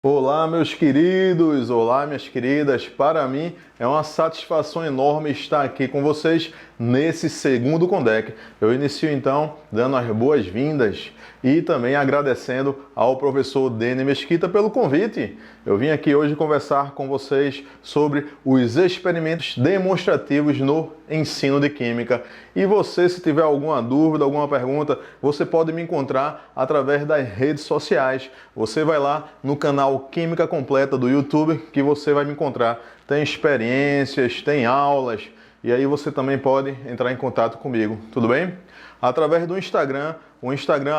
Olá, meus queridos, olá, minhas queridas. Para mim é uma satisfação enorme estar aqui com vocês nesse segundo Condec. Eu inicio então dando as boas-vindas e também agradecendo ao professor Dene Mesquita pelo convite. Eu vim aqui hoje conversar com vocês sobre os experimentos demonstrativos no ensino de Química. E você, se tiver alguma dúvida, alguma pergunta, você pode me encontrar através das redes sociais. Você vai lá no canal Química Completa do YouTube que você vai me encontrar. Tem experiências, tem aulas e aí você também pode entrar em contato comigo, tudo bem? Através do Instagram, o Instagram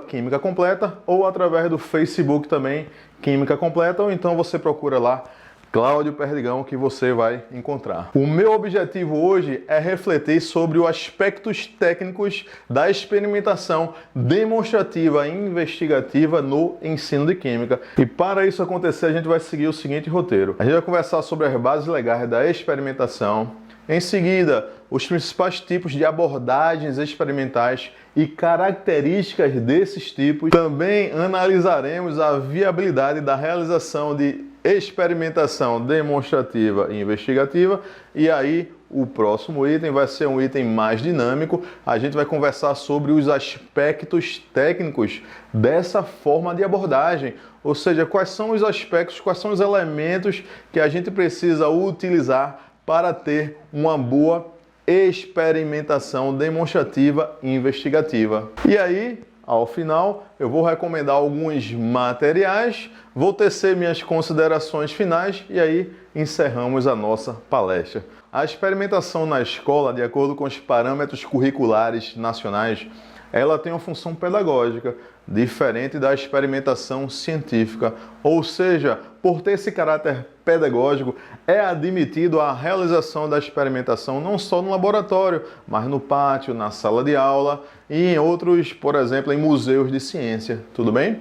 @Química Completa, ou através do Facebook também, Química Completa, ou então você procura lá Cláudio Perdigão que você vai encontrar. O meu objetivo hoje é refletir sobre os aspectos técnicos da experimentação demonstrativa e investigativa no ensino de Química. E para isso acontecer, a gente vai seguir o seguinte roteiro. A gente vai conversar sobre as bases legais da experimentação. Em seguida, os principais tipos de abordagens experimentais e características desses tipos. Também analisaremos a viabilidade da realização de experimentação demonstrativa e investigativa. E aí, o próximo item vai ser um item mais dinâmico. A gente vai conversar sobre os aspectos técnicos dessa forma de abordagem. Ou seja, quais são os aspectos, quais são os elementos que a gente precisa utilizar para ter uma boa experimentação demonstrativa e investigativa. E aí, ao final, eu vou recomendar alguns materiais, vou tecer minhas considerações finais e aí encerramos a nossa palestra. A experimentação na escola, de acordo com os parâmetros curriculares nacionais, ela tem uma função pedagógica, diferente da experimentação científica. Ou seja, por ter esse caráter pedagógico, é admitido a realização da experimentação não só no laboratório, mas no pátio, na sala de aula e em outros, por exemplo, em museus de ciência. Tudo bem?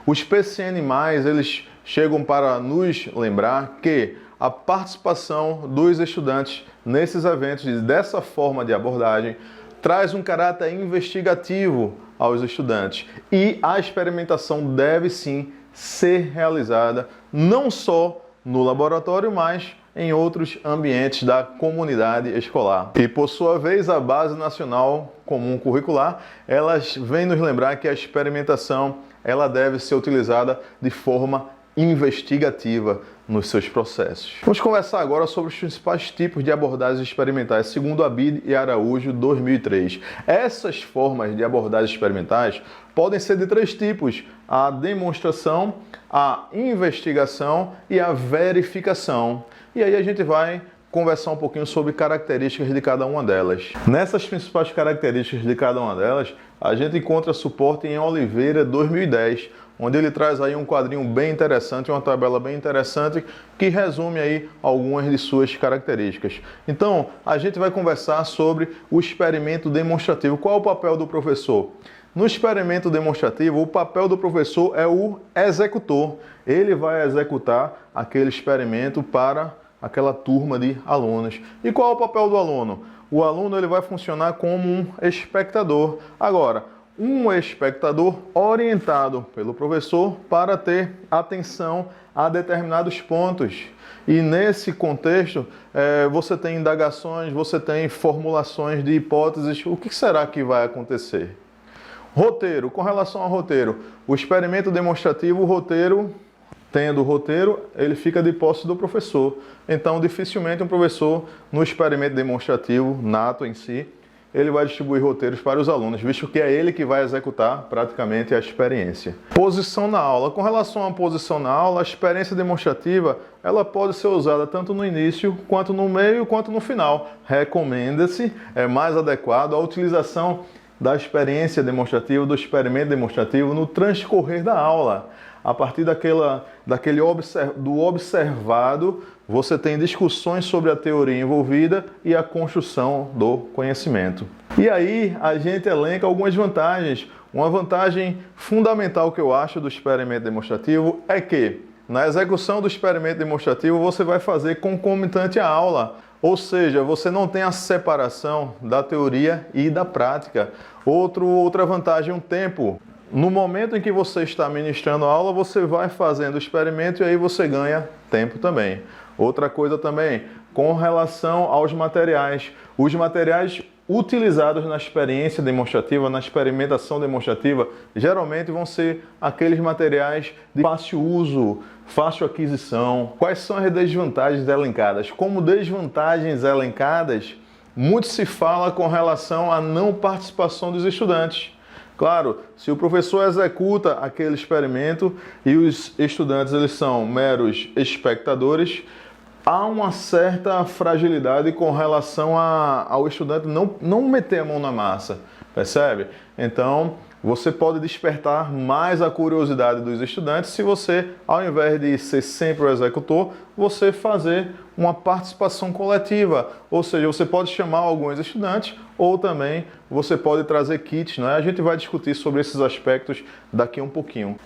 Os PCN+, eles chegam para nos lembrar que a participação dos estudantes nesses eventos dessa forma de abordagem traz um caráter investigativo aos estudantes e a experimentação deve sim ser realizada não só no laboratório, mas em outros ambientes da comunidade escolar. E por sua vez, a Base Nacional Comum Curricular, elas vêm nos lembrar que a experimentação ela deve ser utilizada de forma investigativa nos seus processos. Vamos conversar agora sobre os principais tipos de abordagens experimentais, segundo Abid e Araújo, 2003. Essas formas de abordagens experimentais podem ser de três tipos: a demonstração, a investigação e a verificação. E aí a gente vai conversar um pouquinho sobre características de cada uma delas. Nessas principais características de cada uma delas, a gente encontra suporte em Oliveira, 2010, onde ele traz aí um quadrinho bem interessante, uma tabela bem interessante, que resume aí algumas de suas características. Então, a gente vai conversar sobre o experimento demonstrativo. Qual é o papel do professor? No experimento demonstrativo, o papel do professor é o executor. Ele vai executar aquele experimento para aquela turma de alunos. E qual é o papel do aluno? O aluno ele vai funcionar como um espectador. Agora, um espectador orientado pelo professor para ter atenção a determinados pontos. E nesse contexto, você tem indagações, você tem formulações de hipóteses. O que será que vai acontecer? Roteiro. Com relação ao roteiro, o experimento demonstrativo, o roteiro, tendo o roteiro, ele fica de posse do professor. Então, dificilmente um professor, no experimento demonstrativo, nato em si, ele vai distribuir roteiros para os alunos, visto que é ele que vai executar praticamente a experiência. Posição na aula. Com relação à posição na aula, a experiência demonstrativa ela pode ser usada tanto no início, quanto no meio, quanto no final. Recomenda-se, é mais adequado a utilização da experiência demonstrativa, do experimento demonstrativo no transcorrer da aula. A partir do observado, você tem discussões sobre a teoria envolvida e a construção do conhecimento. E aí a gente elenca algumas vantagens. Uma vantagem fundamental que eu acho do experimento demonstrativo é que, na execução do experimento demonstrativo, você vai fazer concomitante à aula. Ou seja, você não tem a separação da teoria e da prática. Outra vantagem, um tempo. No momento em que você está ministrando a aula, você vai fazendo o experimento e aí você ganha tempo também. Outra coisa também, com relação aos materiais. Os materiais utilizados na experiência demonstrativa, na experimentação demonstrativa, geralmente vão ser aqueles materiais de fácil uso, fácil aquisição. Quais são as desvantagens elencadas? Como desvantagens elencadas, muito se fala com relação à não participação dos estudantes. Claro, se o professor executa aquele experimento e os estudantes eles são meros espectadores, há uma certa fragilidade com relação ao estudante não meter a mão na massa, percebe? Então, você pode despertar mais a curiosidade dos estudantes se você, ao invés de ser sempre o executor, você fazer uma participação coletiva. Ou seja, você pode chamar alguns estudantes ou também você pode trazer kits, né? A gente vai discutir sobre esses aspectos daqui a um pouquinho.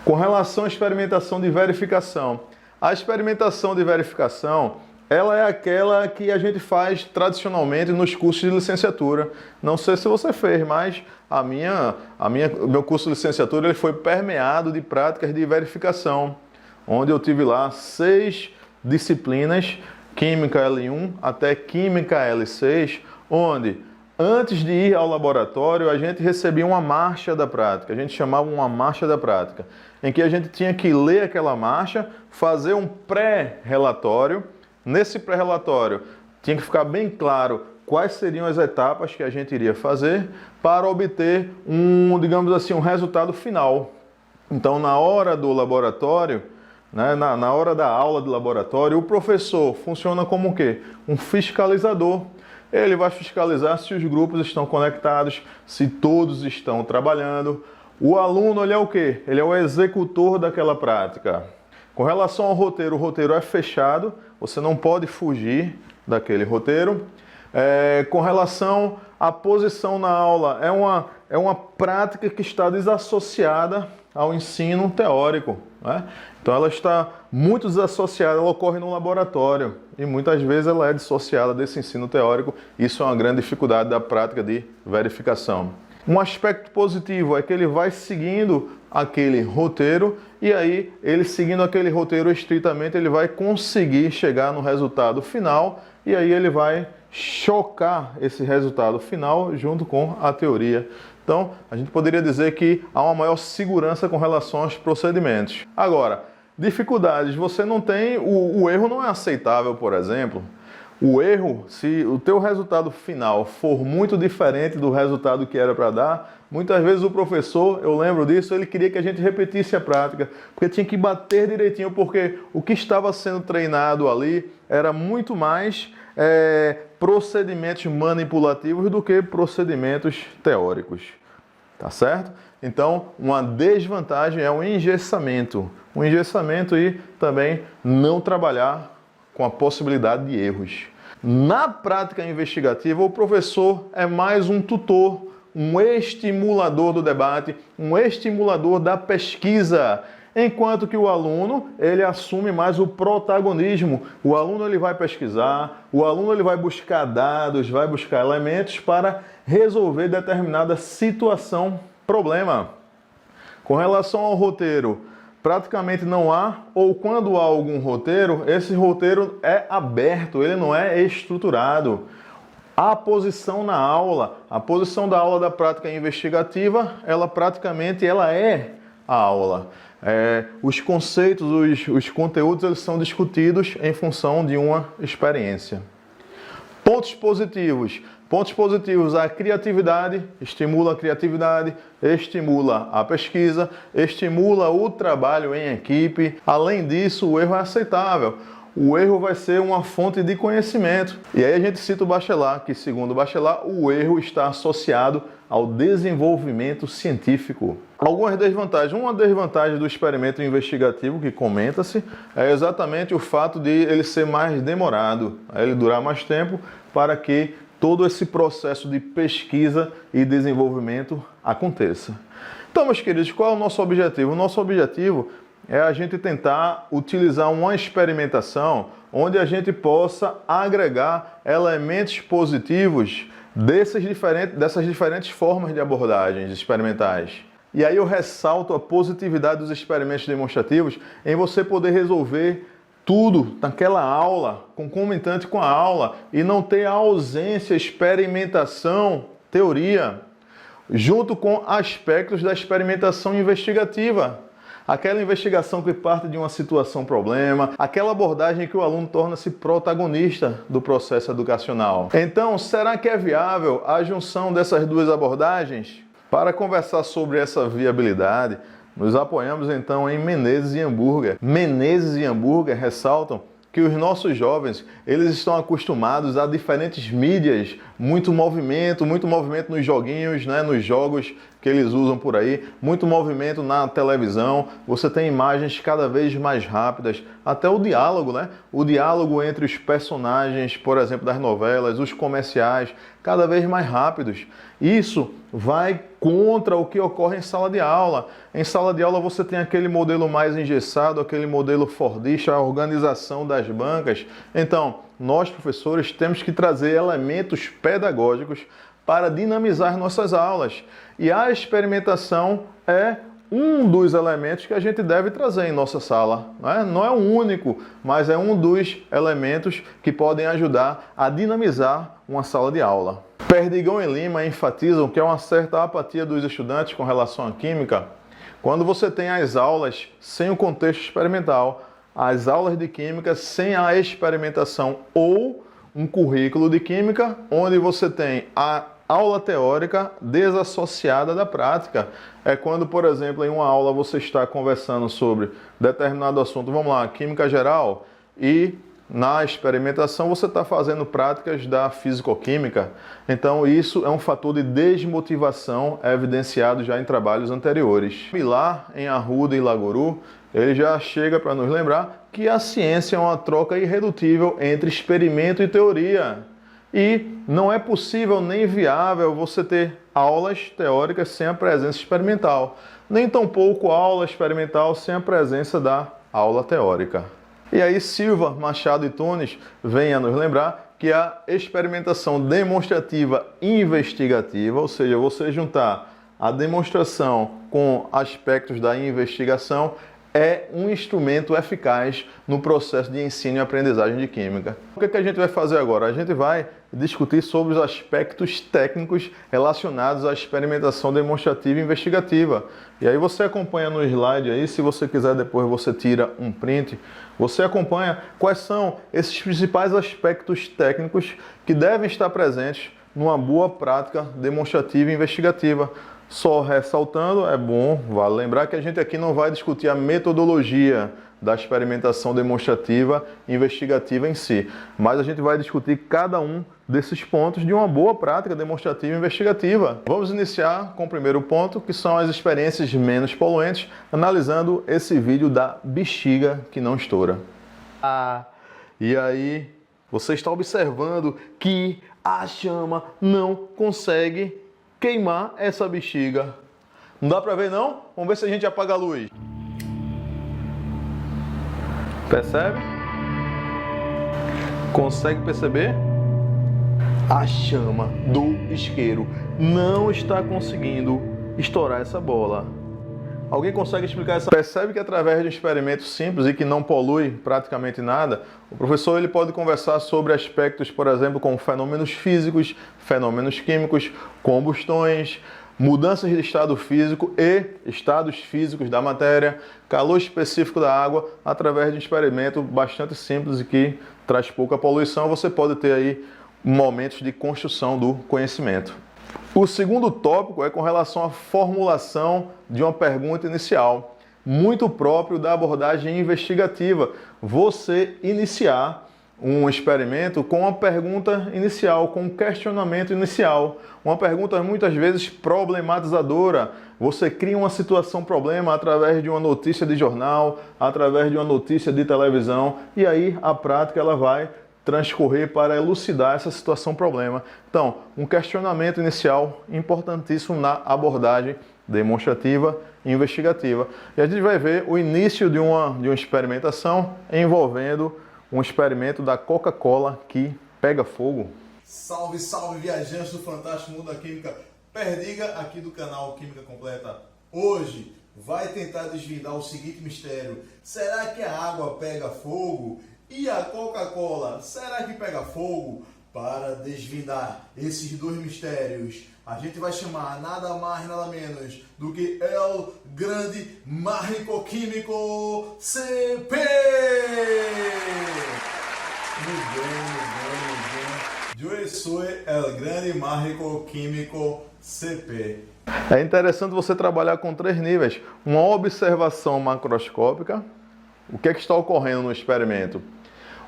Com relação à experimentação de verificação, a experimentação de verificação, ela é aquela que a gente faz tradicionalmente nos cursos de licenciatura. Não sei se você fez, mas o meu curso de licenciatura ele foi permeado de práticas de verificação, onde eu tive lá 6 disciplinas, Química L1 até Química L6, onde antes de ir ao laboratório, a gente recebia uma marcha da prática, a gente chamava uma marcha da prática, em que a gente tinha que ler aquela marcha, fazer um pré-relatório. Nesse pré-relatório, tinha que ficar bem claro quais seriam as etapas que a gente iria fazer para obter digamos assim, um resultado final. Então, na hora do laboratório, né, na hora da aula de laboratório, o professor funciona como o quê? Um fiscalizador. Ele vai fiscalizar se os grupos estão conectados, se todos estão trabalhando. O aluno, ele é o quê? Ele é o executor daquela prática. Com relação ao roteiro, o roteiro é fechado, você não pode fugir daquele roteiro. Com relação à posição na aula, é uma prática que está desassociada ao ensino teórico, né? Então ela está muito desassociada, ela ocorre no laboratório e muitas vezes ela é dissociada desse ensino teórico. Isso é uma grande dificuldade da prática de verificação. Um aspecto positivo é que ele vai seguindo aquele roteiro e aí ele seguindo aquele roteiro estritamente ele vai conseguir chegar no resultado final e aí ele vai chocar esse resultado final junto com a teoria. Então, a gente poderia dizer que há uma maior segurança com relação aos procedimentos. Agora, dificuldades, você não tem, o erro não é aceitável, por exemplo. O erro, se o teu resultado final for muito diferente do resultado que era para dar, muitas vezes o professor, eu lembro disso, ele queria que a gente repetisse a prática, porque tinha que bater direitinho, porque o que estava sendo treinado ali era muito mais procedimentos manipulativos do que procedimentos teóricos. Tá certo? Então, uma desvantagem é o engessamento. O engessamento e também não trabalhar com a possibilidade de erros. Na prática investigativa, o professor é mais um tutor, um estimulador do debate, um estimulador da pesquisa, enquanto que o aluno, ele assume mais o protagonismo. O aluno ele vai pesquisar, o aluno ele vai buscar dados, vai buscar elementos para resolver determinada situação, problema. Com relação ao roteiro, praticamente não há, ou quando há algum roteiro, esse roteiro é aberto, ele não é estruturado. A posição na aula, a posição da aula da prática investigativa, ela praticamente é a aula. Os conceitos, os conteúdos, eles são discutidos em função de uma experiência. Pontos positivos. Pontos positivos, a criatividade, estimula a criatividade, estimula a pesquisa, estimula o trabalho em equipe. Além disso, o erro é aceitável. O erro vai ser uma fonte de conhecimento. E aí a gente cita o Bachelard, que segundo o Bachelard, o erro está associado ao desenvolvimento científico. Algumas desvantagens. Uma desvantagem do experimento investigativo, que comenta-se, é exatamente o fato de ele ser mais demorado, ele durar mais tempo para que todo esse processo de pesquisa e desenvolvimento aconteça. Então, meus queridos, qual é o nosso objetivo? O nosso objetivo é a gente tentar utilizar uma experimentação onde a gente possa agregar elementos positivos dessas diferentes formas de abordagens experimentais. E aí eu ressalto a positividade dos experimentos demonstrativos em você poder resolver tudo naquela aula, concomitante com a aula, e não ter a ausência, experimentação, teoria, junto com aspectos da experimentação investigativa. Aquela investigação que parte de uma situação-problema, aquela abordagem que o aluno torna-se protagonista do processo educacional. Então, será que é viável a junção dessas duas abordagens? Para conversar sobre essa viabilidade, nos apoiamos então em Menezes e Hamburger. Menezes e Hamburger ressaltam que os nossos jovens, eles estão acostumados a diferentes mídias, muito movimento nos joguinhos, né, nos jogos que eles usam por aí, muito movimento na televisão, você tem imagens cada vez mais rápidas, até o diálogo, né? O diálogo entre os personagens, por exemplo, das novelas, os comerciais, cada vez mais rápidos. Isso vai contra o que ocorre em sala de aula. Em sala de aula você tem aquele modelo mais engessado, aquele modelo fordista, a organização das bancas. Então, nós professores temos que trazer elementos pedagógicos para dinamizar nossas aulas. E a experimentação é um dos elementos que a gente deve trazer em nossa sala. Não é o único, mas é um dos elementos que podem ajudar a dinamizar uma sala de aula. Perdigão e Lima enfatizam que há uma certa apatia dos estudantes com relação à química quando você tem as aulas sem o contexto experimental, as aulas de química sem a experimentação ou um currículo de química onde você tem a aula teórica desassociada da prática. É quando, por exemplo, em uma aula você está conversando sobre determinado assunto, vamos lá, química geral, e na experimentação você está fazendo práticas da fisicoquímica. Então isso é um fator de desmotivação evidenciado já em trabalhos anteriores. Pilar, em Arruda e Laguru, ele já chega para nos lembrar que a ciência é uma troca irredutível entre experimento e teoria. E não é possível nem viável você ter aulas teóricas sem a presença experimental, nem tampouco aula experimental sem a presença da aula teórica. E aí Silva, Machado e Tunes vêm a nos lembrar que a experimentação demonstrativa investigativa, ou seja, você juntar a demonstração com aspectos da investigação, é um instrumento eficaz no processo de ensino e aprendizagem de química. O que a gente vai fazer agora? A gente vai discutir sobre os aspectos técnicos relacionados à experimentação demonstrativa e investigativa. E aí você acompanha no slide aí, se você quiser depois você tira um print, você acompanha quais são esses principais aspectos técnicos que devem estar presentes numa boa prática demonstrativa e investigativa. Só ressaltando, é bom, vale lembrar que a gente aqui não vai discutir a metodologia da experimentação demonstrativa e investigativa em si, mas a gente vai discutir cada um desses pontos de uma boa prática demonstrativa e investigativa. Vamos iniciar com o primeiro ponto, que são as experiências menos poluentes, analisando esse vídeo da bexiga que não estoura. E aí, você está observando que a chama não consegue queimar essa bexiga. Não dá pra ver não? Vamos ver se a gente apaga a luz. Percebe? Consegue perceber? A chama do isqueiro não está conseguindo estourar essa bola. Alguém consegue explicar essa? Percebe que através de um experimento simples e que não polui praticamente nada, o professor ele pode conversar sobre aspectos, por exemplo, como fenômenos físicos, fenômenos químicos, combustões, mudanças de estado físico e estados físicos da matéria, calor específico da água, através de um experimento bastante simples e que traz pouca poluição. Você pode ter aí momentos de construção do conhecimento. O segundo tópico é com relação à formulação de uma pergunta inicial, muito próprio da abordagem investigativa. Você iniciar um experimento com uma pergunta inicial, com um questionamento inicial, uma pergunta muitas vezes problematizadora. Você cria uma situação-problema através de uma notícia de jornal, através de uma notícia de televisão, e aí a prática ela vai transcorrer para elucidar essa situação-problema. Então, um questionamento inicial importantíssimo na abordagem demonstrativa e investigativa. E a gente vai ver o início de uma experimentação envolvendo um experimento da Coca-Cola que pega fogo. Salve, salve, viajantes do fantástico mundo da química. Perdiga aqui do canal Química Completa. hoje vai tentar desvendar o seguinte mistério: será que a água pega fogo? E a Coca-Cola, será que pega fogo? Para desvendar esses dois mistérios, a gente vai chamar nada mais, nada menos do que El Grande Mágico Químico CP! Muito bem. Eu sou El Grande Mágico Químico CP. É interessante você trabalhar com 3 níveis. Uma observação macroscópica, o que é que está ocorrendo no experimento?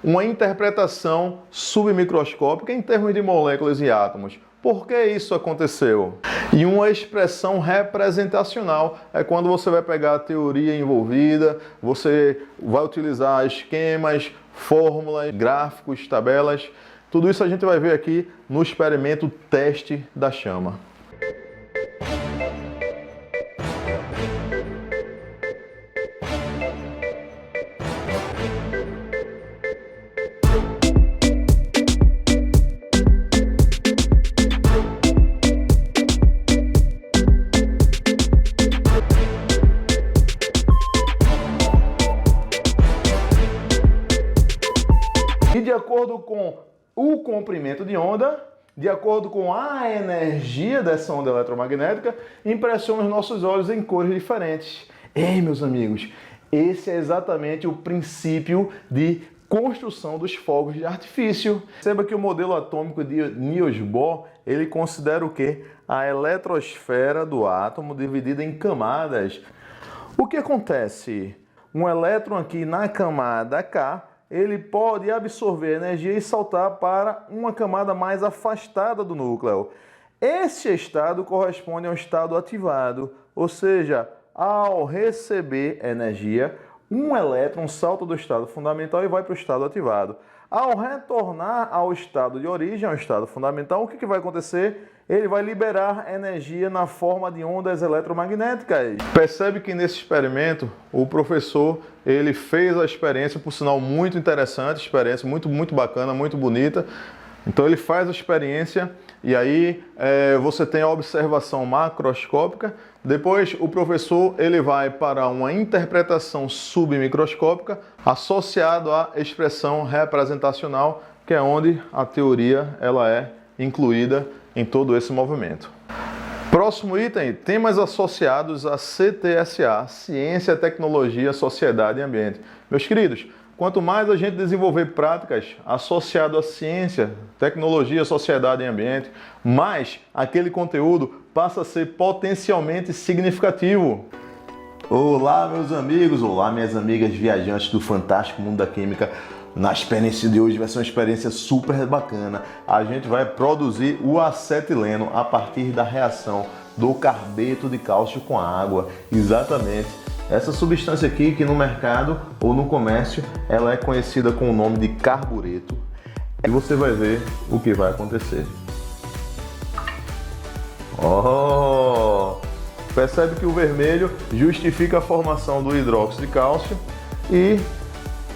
Uma interpretação submicroscópica em termos de moléculas e átomos. Por que isso aconteceu? E uma expressão representacional é quando você vai pegar a teoria envolvida, você vai utilizar esquemas, fórmulas, gráficos, tabelas. Tudo isso a gente vai ver aqui no experimento teste da chama. E de acordo com o comprimento de onda, de acordo com a energia dessa onda eletromagnética, impressiona os nossos olhos em cores diferentes. Ei, meus amigos, esse é exatamente o princípio de construção dos fogos de artifício. Perceba que o modelo atômico de Niels Bohr, ele considera o quê? A eletrosfera do átomo dividida em camadas. O que acontece? Um elétron aqui na camada K, ele pode absorver energia e saltar para uma camada mais afastada do núcleo. Esse estado corresponde a um estado ativado, ou seja, ao receber energia, um elétron salta do estado fundamental e vai para o estado ativado. Ao retornar ao estado de origem, ao estado fundamental, o que vai acontecer? Ele vai liberar energia na forma de ondas eletromagnéticas. Percebe que nesse experimento, o professor ele fez a experiência, por sinal muito interessante, experiência muito bacana, muito bonita. Então ele faz a experiência e aí você tem a observação macroscópica. Depois o professor ele vai para uma interpretação submicroscópica associado à expressão representacional, que é onde a teoria ela é incluída em todo esse movimento. Próximo item, temas associados a CTSA, Ciência, Tecnologia, Sociedade e Ambiente. Meus queridos, quanto mais a gente desenvolver práticas associadas à ciência, tecnologia, sociedade e ambiente, mais aquele conteúdo passa a ser potencialmente significativo. Olá, meus amigos, olá, minhas amigas viajantes do fantástico mundo da química. Na experiência de hoje vai ser uma experiência super bacana. A gente vai produzir o acetileno a partir da reação do carbeto de cálcio com a água. Exatamente. Essa substância aqui que no mercado ou no comércio ela é conhecida com o nome de carbureto. E você vai ver o que vai acontecer. Oh! Percebe que o vermelho justifica a formação do hidróxido de cálcio e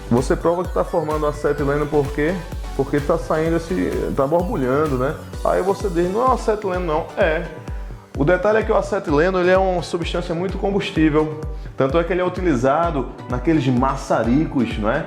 você prova que está formando acetileno por quê? Porque está saindo está borbulhando, né? Aí você diz, não é acetileno não, é. O detalhe é que o acetileno ele é uma substância muito combustível, tanto é que ele é utilizado naqueles maçaricos, não é?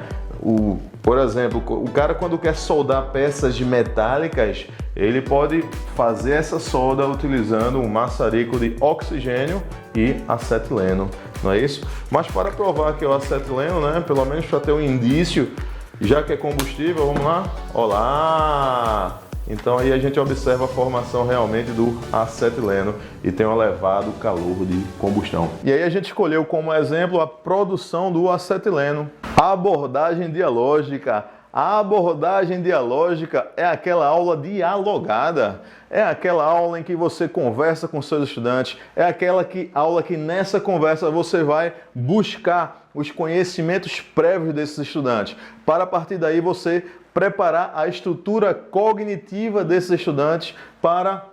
Por exemplo, o cara quando quer soldar peças metálicas, ele pode fazer essa solda utilizando um maçarico de oxigênio e acetileno, não é isso? Mas para provar que é o acetileno, né, pelo menos para ter um indício, já que é combustível, vamos lá? Olá! Então aí a gente observa a formação realmente do acetileno e tem um elevado calor de combustão. E aí a gente escolheu como exemplo a produção do acetileno. A abordagem dialógica. A abordagem dialógica é aquela aula dialogada, é aquela aula em que você conversa com seus estudantes, é aquela aula que nessa conversa você vai buscar os conhecimentos prévios desses estudantes, para a partir daí você preparar a estrutura cognitiva desses estudantes para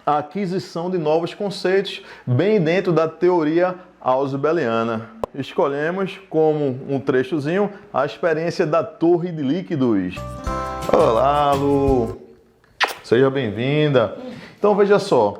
a aquisição de novos conceitos, bem dentro da teoria ausubeliana. Escolhemos como um trechozinho a experiência da torre de líquidos. Olá, Lu! Seja bem-vinda! Então veja só,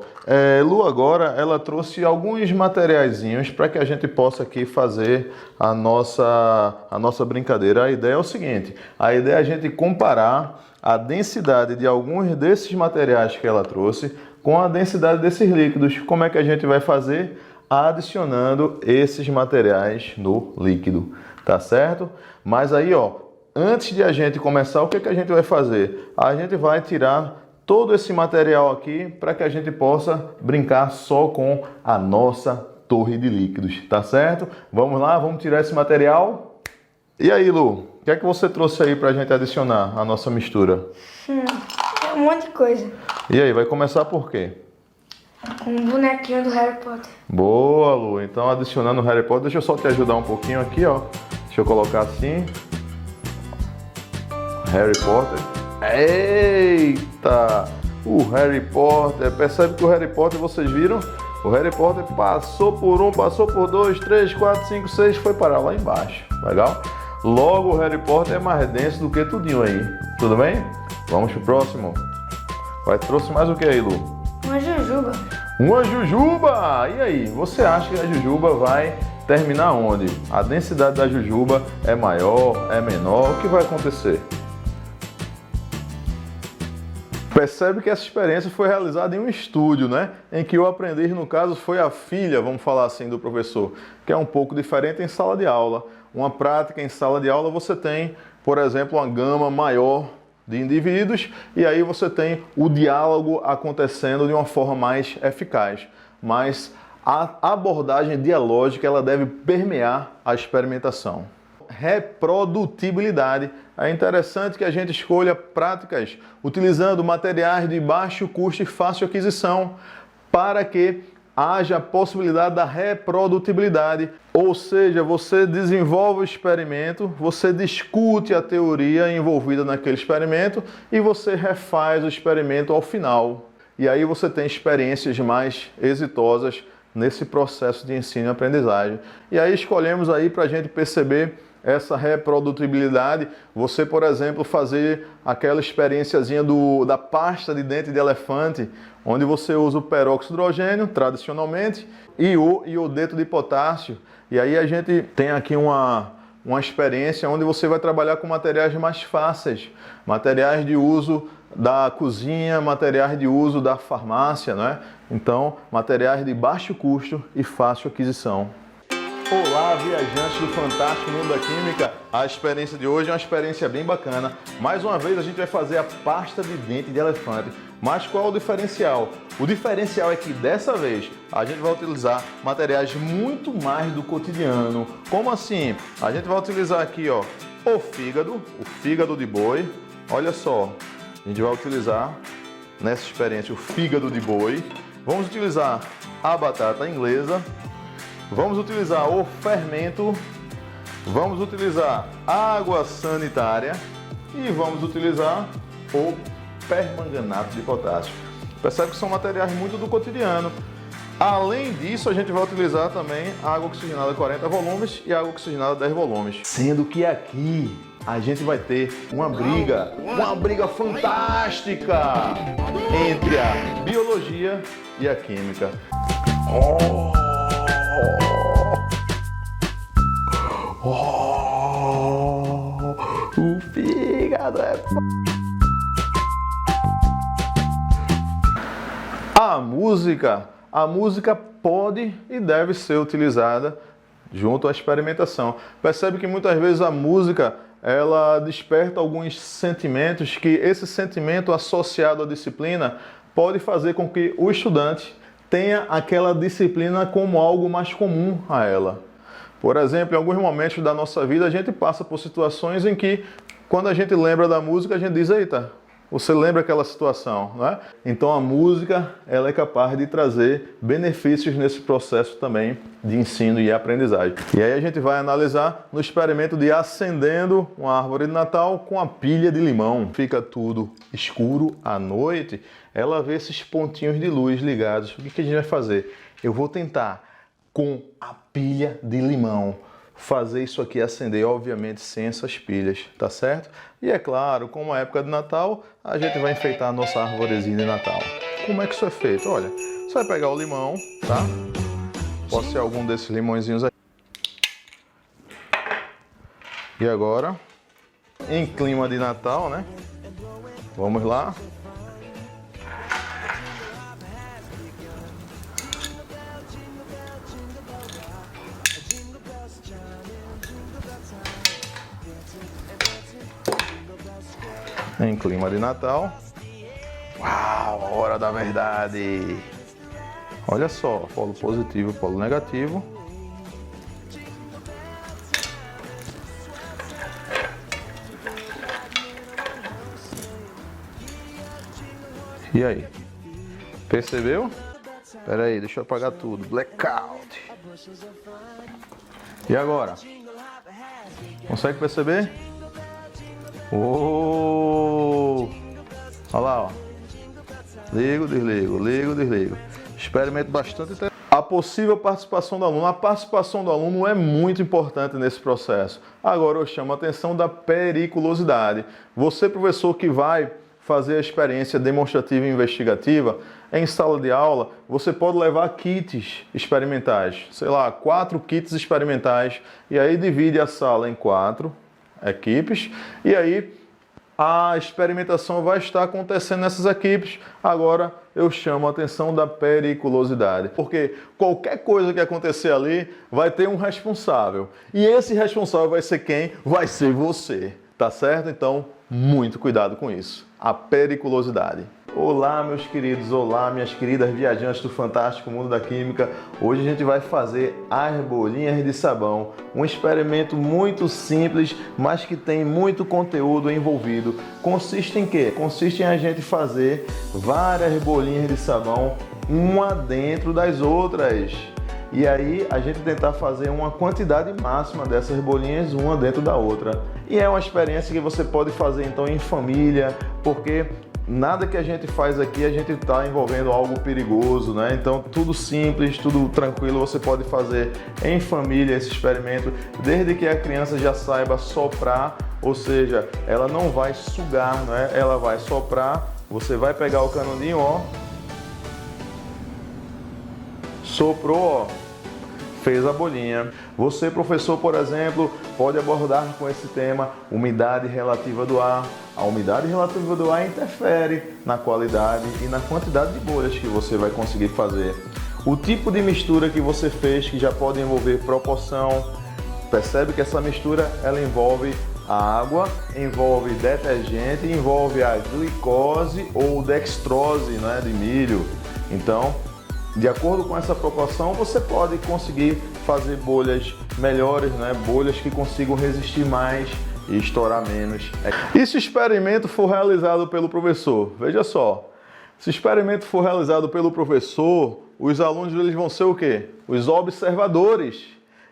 Lu agora ela trouxe alguns materiaizinhos para que a gente possa aqui fazer a nossa brincadeira. A ideia é o seguinte, a ideia é a gente comparar a densidade de alguns desses materiais que ela trouxe com a densidade desses líquidos. Como é que a gente vai fazer? Adicionando esses materiais no líquido, tá certo? Mas aí, ó, antes de a gente começar, o que a gente vai fazer? A gente vai tirar todo esse material aqui para que a gente possa brincar só com a nossa torre de líquidos, tá certo? Vamos lá, vamos tirar esse material. E aí, Lu, o que é que você trouxe aí para a gente adicionar a nossa mistura? É um monte de coisa. E aí, vai começar por quê? Com um bonequinho do Harry Potter. Boa, Lu. Então, adicionando o Harry Potter, deixa eu só te ajudar um pouquinho aqui, ó. Deixa eu colocar assim. Harry Potter. Eita! O Harry Potter. Percebe que o Harry Potter, vocês viram? O Harry Potter passou por um, passou por 2, 3, 4, 5, 6, foi parar lá embaixo. Legal? Logo, o Harry Potter é mais denso do que tudinho aí. Tudo bem? Vamos pro próximo. Trouxe mais o que aí, Lu? Uma jujuba. Uma jujuba! E aí, você acha que a jujuba vai terminar onde? A densidade da jujuba é maior, é menor? O que vai acontecer? Percebe que essa experiência foi realizada em um estúdio, né? Em que o aprendiz, no caso, foi a filha, vamos falar assim, do professor, que é um pouco diferente em sala de aula. Uma prática em sala de aula você tem, por exemplo, uma gama maior de indivíduos e aí você tem o diálogo acontecendo de uma forma mais eficaz. Mas a abordagem dialógica ela deve permear a experimentação. Reprodutibilidade. É interessante que a gente escolha práticas utilizando materiais de baixo custo e fácil aquisição para que haja a possibilidade da reprodutibilidade, ou seja, você desenvolve o experimento, você discute a teoria envolvida naquele experimento e você refaz o experimento ao final. E aí você tem experiências mais exitosas nesse processo de ensino e aprendizagem. E aí escolhemos aí para a gente perceber essa reprodutibilidade, você, por exemplo, fazer aquela experiênciazinha da pasta de dente de elefante, onde você usa o peróxido de hidrogênio, tradicionalmente, e o iodeto de potássio. E aí a gente tem aqui uma experiência onde você vai trabalhar com materiais mais fáceis, materiais de uso da cozinha, materiais de uso da farmácia, não é? Então, materiais de baixo custo e fácil aquisição. Olá, viajantes do fantástico mundo da química! A experiência de hoje é uma experiência bem bacana. Mais uma vez a gente vai fazer a pasta de dente de elefante. Mas qual é o diferencial? O diferencial é que dessa vez a gente vai utilizar materiais muito mais do cotidiano. Como assim? A gente vai utilizar aqui, ó, o fígado de boi. Olha só, a gente vai utilizar nessa experiência o fígado de boi. Vamos utilizar a batata inglesa. Vamos utilizar o fermento, vamos utilizar água sanitária e vamos utilizar o permanganato de potássio. Percebe que são materiais muito do cotidiano. Além disso, a gente vai utilizar também água oxigenada 40 volumes e água oxigenada 10 volumes. Sendo que aqui a gente vai ter uma briga fantástica entre a biologia e a química. O fígado é... A música pode e deve ser utilizada junto à experimentação. Percebe que muitas vezes a música ela desperta alguns sentimentos que esse sentimento associado à disciplina pode fazer com que o estudante tenha aquela disciplina como algo mais comum a ela. Por exemplo, em alguns momentos da nossa vida a gente passa por situações em que quando a gente lembra da música a gente diz, eita, você lembra aquela situação, não é? Então a música ela é capaz de trazer benefícios nesse processo também de ensino e aprendizagem. E aí a gente vai analisar no experimento de acendendo uma árvore de Natal com a pilha de limão. Fica tudo escuro à noite, ela vê esses pontinhos de luz ligados. O que a gente vai fazer? Eu vou tentar, com a pilha de limão, fazer isso aqui acender, obviamente sem essas pilhas, tá certo? E é claro, como é época de Natal, a gente vai enfeitar a nossa arvorezinha de Natal. Como é que isso é feito? Olha, você vai pegar o limão, tá? Pode ser algum desses limõezinhos aqui. E agora, em clima de Natal, né? Vamos lá. Em clima de Natal. Uau, a hora da verdade. Olha só, polo positivo, polo negativo. E aí? Percebeu? Espera aí, deixa eu apagar tudo. Blackout. E agora? Consegue perceber? Oh! Olha lá, ó. Ligo, desligo. Experimento bastante interessante. A possível participação do aluno. A participação do aluno é muito importante nesse processo. Agora eu chamo a atenção da periculosidade. Você, professor, que vai fazer a experiência demonstrativa e investigativa, em sala de aula, você pode levar kits experimentais. Sei lá, 4 kits experimentais. E aí divide a sala em 4 equipes. E aí a experimentação vai estar acontecendo nessas equipes. Agora eu chamo a atenção da periculosidade, porque qualquer coisa que acontecer ali vai ter um responsável. E esse responsável vai ser quem? Vai ser você, tá certo? Então, muito cuidado com isso. A periculosidade. Olá, meus queridos, olá, minhas queridas viajantes do fantástico mundo da química. Hoje a gente vai fazer as bolinhas de sabão, um experimento muito simples, mas que tem muito conteúdo envolvido. Consiste em quê? Consiste em a gente fazer várias bolinhas de sabão, uma dentro das outras. E aí a gente tentar fazer uma quantidade máxima dessas bolinhas, uma dentro da outra. E é uma experiência que você pode fazer então em família, porque nada que a gente faz aqui a gente está envolvendo algo perigoso, né? Então tudo simples, tudo tranquilo, você pode fazer em família esse experimento, desde que a criança já saiba soprar, ou seja, ela não vai sugar, né? Ela vai soprar, você vai pegar o canudinho, ó, soprou, ó, fez a bolinha. Você, professor, por exemplo, pode abordar com esse tema umidade relativa do ar. A umidade relativa do ar interfere na qualidade e na quantidade de bolhas que você vai conseguir fazer. O tipo de mistura que você fez, que já pode envolver proporção. Percebe que essa mistura ela envolve a água, envolve detergente, envolve a glicose ou dextrose, né, de milho. Então, de acordo com essa proporção, você pode conseguir fazer bolhas melhores, né? Bolhas que consigam resistir mais e estourar menos. E se o experimento for realizado pelo professor? Veja só, se o experimento for realizado pelo professor, os alunos eles vão ser o quê? Os observadores.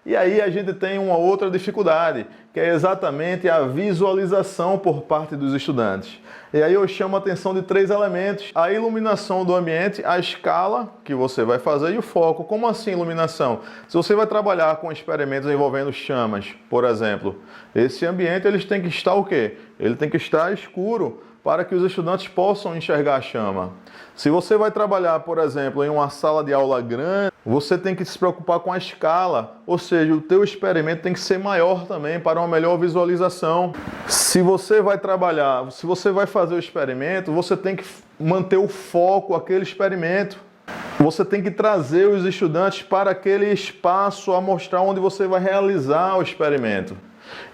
E aí a gente tem uma outra dificuldade, que é exatamente a visualização por parte dos estudantes. E aí eu chamo a atenção de 3 elementos: a iluminação do ambiente, a escala que você vai fazer e o foco. Como assim iluminação? Se você vai trabalhar com experimentos envolvendo chamas, por exemplo, esse ambiente eles tem que estar o quê? Ele tem que estar escuro para que os estudantes possam enxergar a chama. Se você vai trabalhar, por exemplo, em uma sala de aula grande, você tem que se preocupar com a escala, ou seja, o teu experimento tem que ser maior também para uma melhor visualização. Se você vai trabalhar, se você vai fazer o experimento, você tem que manter o foco aquele experimento. Você tem que trazer os estudantes para aquele espaço a mostrar onde você vai realizar o experimento.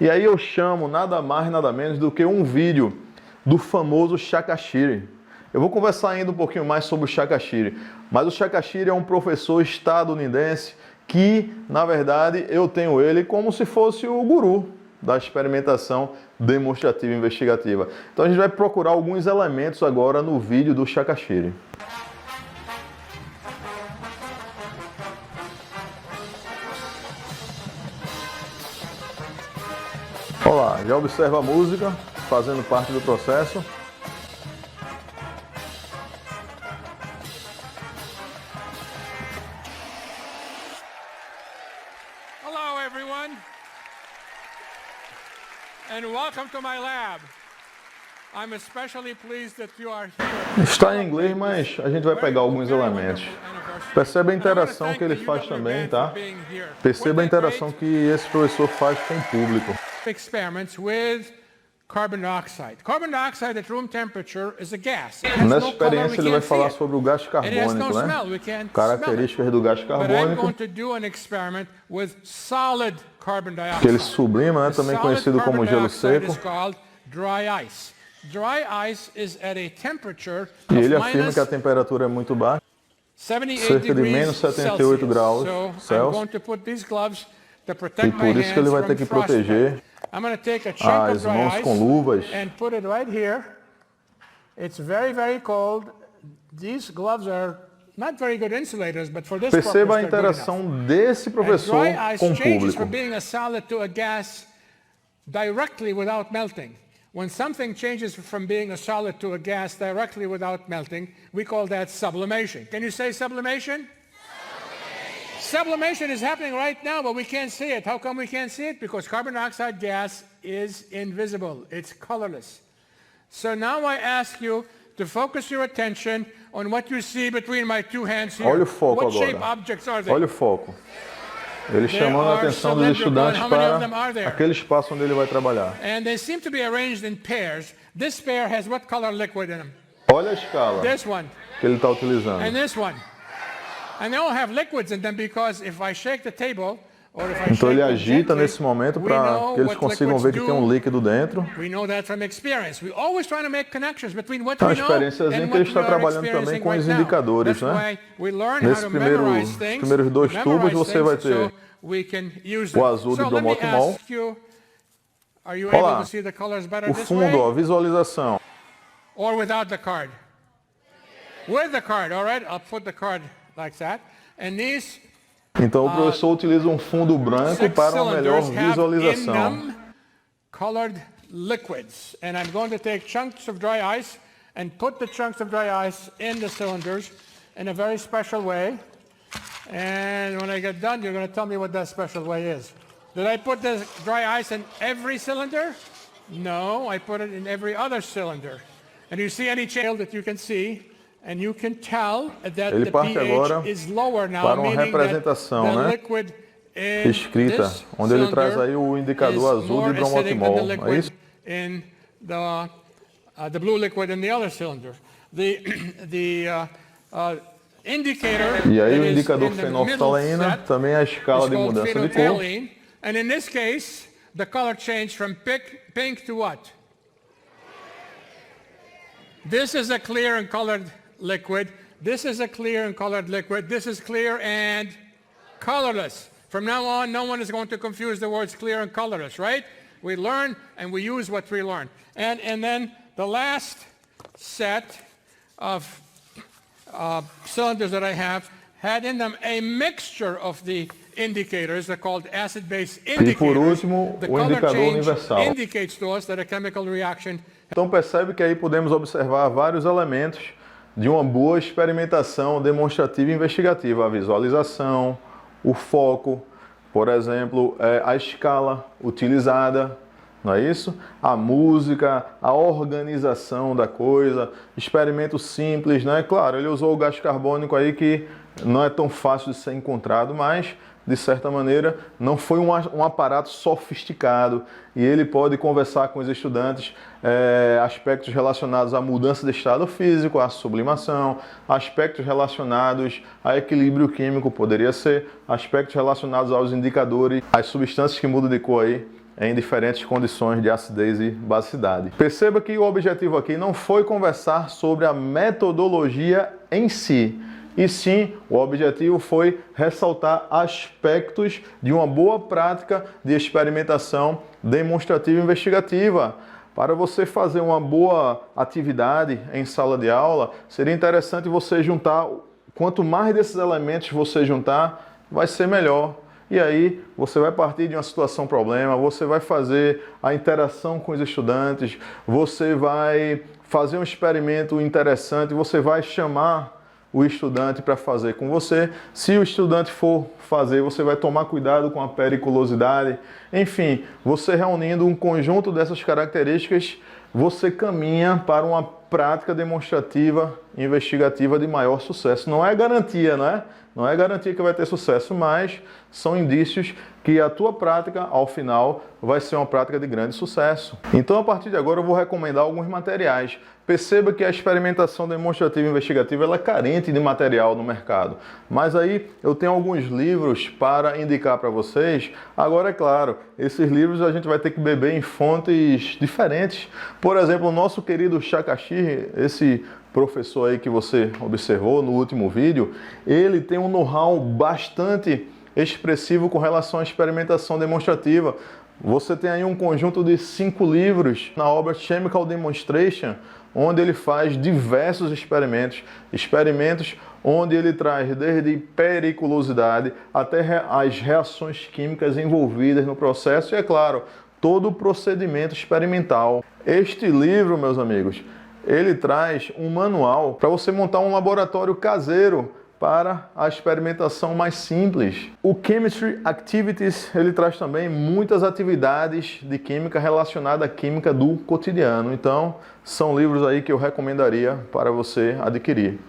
E aí eu chamo nada mais, nada menos do que um vídeo do famoso Shakashiri. Eu vou conversar ainda um pouquinho mais sobre o Shakashiri, mas o Shakashiri é um professor estadunidense que, na verdade, eu tenho ele como se fosse o guru da experimentação demonstrativa e investigativa. Então a gente vai procurar alguns elementos agora no vídeo do Shakashiri. Olá, já observa a música fazendo parte do processo. Hello, everyone, and welcome to my lab. I'm especially pleased that you are here. Está em inglês, mas a gente vai pegar alguns elementos. Percebe a interação que ele faz também, tá? Perceba a interação que esse professor faz com o público. Experiments with carbon dioxide. Carbon dioxide at room temperature is a gas. Nessa experiência ele vai falar sobre o gás carbônico, né? Características do gás carbônico, que ele sublima, né? Também conhecido como gelo seco. E ele afirma que a temperatura é muito baixa, cerca de menos 78 graus Celsius. E por isso que ele vai ter que proteger as mãos com luvas. Perceba a interação desse professor com o público. When something changes from being a solid to a gas directly without melting, we call that sublimation. Can you say sublimation? Sublimation is happening right now, but we can't see it. How come we can't see it? Because carbon dioxide gas is invisible. It's colorless. So now I ask you to focus your attention on what you see between my two hands here. Olha o foco what shape agora. objects are they? Olha o foco. Ele chamando a atenção dos estudantes para aquele espaço onde ele vai trabalhar. And they seem to be arranged in pairs. This pair has what color liquid in them? Olha a escala This one. que ele está utilizando. And this one. And they all have liquids in them because if I shake the table, or if I Então ele shake them agita gently, nesse momento we para know que eles what consigam ver que liquids tem um do. líquido dentro. We know that from experience. We always try to make connections between what Então a we know experiênciazinha and que ele what está we are trabalhando também experiencing com os right now. indicadores, That's né? why we learn how Nesses to memorize things, primeiros dois tubos memorize você vai things ter so we can use o them. azul So do let me Domotimol. ask you, are you Olha able lá, to see the colors better o this fundo, way? ó, visualização. Or without the card? With the card, all right? I'll put the card like that. And these Então o professor utiliza um fundo branco six para uma melhor cylinders have in visualização. them colored liquids. And I'm going to take chunks of dry ice and put the chunks of dry ice in the cylinders in a very special way. And when I get done, you're going to tell me what that special way is. Did I put the dry ice in every cylinder? No, I put it in every other cylinder. And you see any change that you can see, and you can tell that Ele the parte agora pH is lower now, para uma meaning that representação, the né, liquid in escrita, this onde ele cylinder traz aí o indicador is azul more de acidic than the Domotimol. É liquid isso? in the blue liquid in the other cylinder. The indicator E aí that o is indicador in the middle fenolftaleína, set também a escala is de called mudança de cor. phenolphthalein, and in this case, the color changed from pink to what? This is a clear and colored liquid. This is a clear and colored liquid. This is clear and colorless. From now on, no one is going to confuse the words clear and colorless, right? We learn and we use what we learn. And then the last set of cylinders that I have had in them a mixture of the indicators. They're called acid-base indicators. E por último, The o color indicador change universal. indicates to us that a chemical reaction. Então percebe que aí podemos observar vários elementos de uma boa experimentação demonstrativa e investigativa. A visualização, o foco, por exemplo, a escala utilizada, não é isso? A música, a organização da coisa, experimento simples, né? Claro, ele usou o gás carbônico aí que não é tão fácil de ser encontrado, mas de certa maneira não foi um aparato sofisticado e ele pode conversar com os estudantes aspectos relacionados à mudança de estado físico, à sublimação, aspectos relacionados a equilíbrio químico, poderia ser, aspectos relacionados aos indicadores, as substâncias que mudam de cor aí em diferentes condições de acidez e basicidade. Perceba que o objetivo aqui não foi conversar sobre a metodologia em si, e sim, o objetivo foi ressaltar aspectos de uma boa prática de experimentação demonstrativa e investigativa. Para você fazer uma boa atividade em sala de aula, seria interessante você juntar, quanto mais desses elementos você juntar, vai ser melhor. E aí você vai partir de uma situação problema, você vai fazer a interação com os estudantes, você vai fazer um experimento interessante, você vai chamar o estudante para fazer com você. Se o estudante for fazer, você vai tomar cuidado com a periculosidade. Enfim, você reunindo um conjunto dessas características, você caminha para uma prática demonstrativa, investigativa de maior sucesso. Não é garantia, não é? Não é garantia que vai ter sucesso, mas são indícios que a tua prática, ao final, vai ser uma prática de grande sucesso. Então, a partir de agora, eu vou recomendar alguns materiais. Perceba que a experimentação demonstrativa e investigativa ela é carente de material no mercado. Mas aí eu tenho alguns livros para indicar para vocês. Agora, é claro, esses livros a gente vai ter que beber em fontes diferentes. Por exemplo, o nosso querido Shakashiri, esse professor aí que você observou no último vídeo, ele tem um know-how bastante expressivo com relação à experimentação demonstrativa. Você tem aí um conjunto de 5 livros na obra Chemical Demonstration, onde ele faz diversos experimentos onde ele traz desde periculosidade até as reações químicas envolvidas no processo e, é claro, todo o procedimento experimental. Este livro, meus amigos, ele traz um manual para você montar um laboratório caseiro para a experimentação mais simples. O Chemistry Activities, ele traz também muitas atividades de química relacionadas à química do cotidiano. Então, são livros aí que eu recomendaria para você adquirir.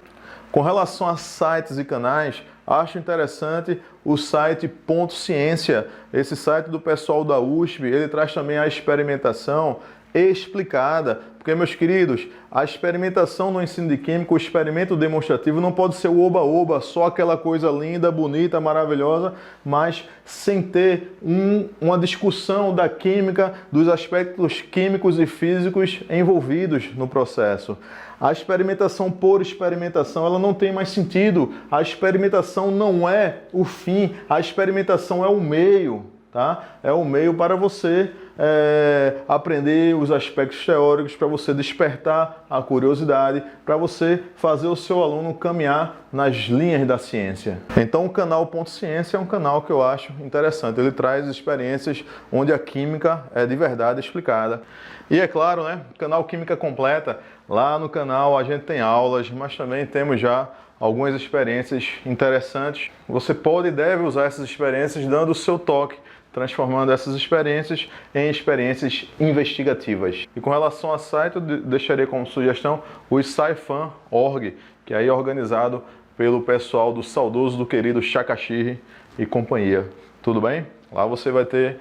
Com relação a sites e canais, acho interessante o site Ponto Ciência. Esse site do pessoal da USP, ele traz também a experimentação explicada, porque, meus queridos, a experimentação no ensino de química, o experimento demonstrativo não pode ser o oba-oba, só aquela coisa linda, bonita, maravilhosa, mas sem ter uma discussão da química, dos aspectos químicos e físicos envolvidos no processo. A experimentação por experimentação, ela não tem mais sentido. A experimentação não é o fim, a experimentação é o meio, tá? É o meio para você aprender os aspectos teóricos, para você despertar a curiosidade, para você fazer o seu aluno caminhar nas linhas da ciência. Então o canal Ponto Ciência é um canal que eu acho interessante. Ele traz experiências onde a química é de verdade explicada. E é claro, né, canal Química Completa, lá no canal a gente tem aulas, mas também temos já algumas experiências interessantes. Você pode e deve usar essas experiências dando o seu toque, transformando essas experiências em experiências investigativas. E com relação ao site, eu deixaria como sugestão o Sci-Fan.org, que aí é organizado pelo pessoal do saudoso, do querido Shakashiri e companhia. Tudo bem? Lá você vai ter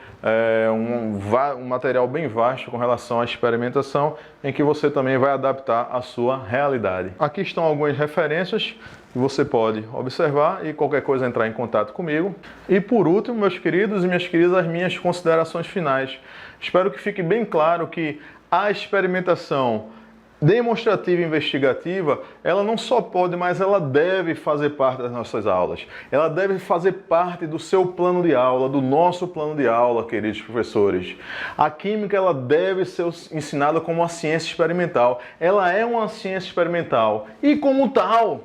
um material bem vasto com relação à experimentação, em que você também vai adaptar a sua realidade. Aqui estão algumas referências que você pode observar e qualquer coisa entrar em contato comigo. E por último, meus queridos e minhas queridas, as minhas considerações finais. Espero que fique bem claro que a experimentação demonstrativa e investigativa, ela não só pode, mas ela deve fazer parte das nossas aulas. Ela deve fazer parte do seu plano de aula, do nosso plano de aula, queridos professores. A química, ela deve ser ensinada como uma ciência experimental. Ela é uma ciência experimental e, como tal,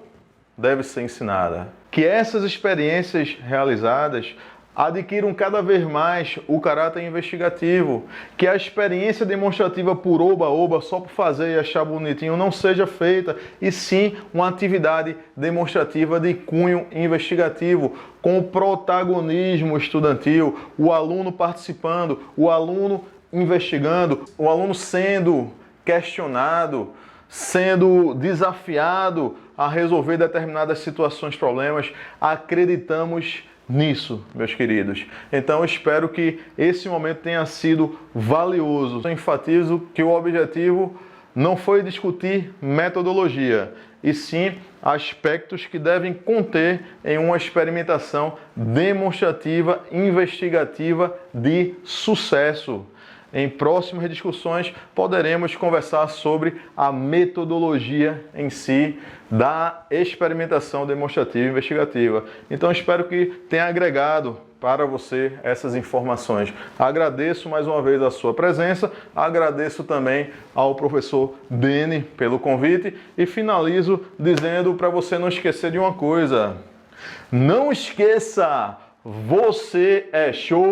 deve ser ensinada. Que essas experiências realizadas adquiram cada vez mais o caráter investigativo, que a experiência demonstrativa por oba-oba, só por fazer e achar bonitinho, não seja feita, e sim uma atividade demonstrativa de cunho investigativo, com o protagonismo estudantil, o aluno participando, o aluno investigando, o aluno sendo questionado, sendo desafiado a resolver determinadas situações, problemas. Acreditamos nisso, meus queridos. Então eu espero que esse momento tenha sido valioso. Eu enfatizo que o objetivo não foi discutir metodologia, e sim aspectos que devem conter em uma experimentação demonstrativa, investigativa de sucesso. Em próximas discussões poderemos conversar sobre a metodologia em si da experimentação demonstrativa e investigativa. Então espero que tenha agregado para você essas informações. Agradeço mais uma vez a sua presença, agradeço também ao professor Dene pelo convite e finalizo dizendo para você não esquecer de uma coisa. Não esqueça, você é show!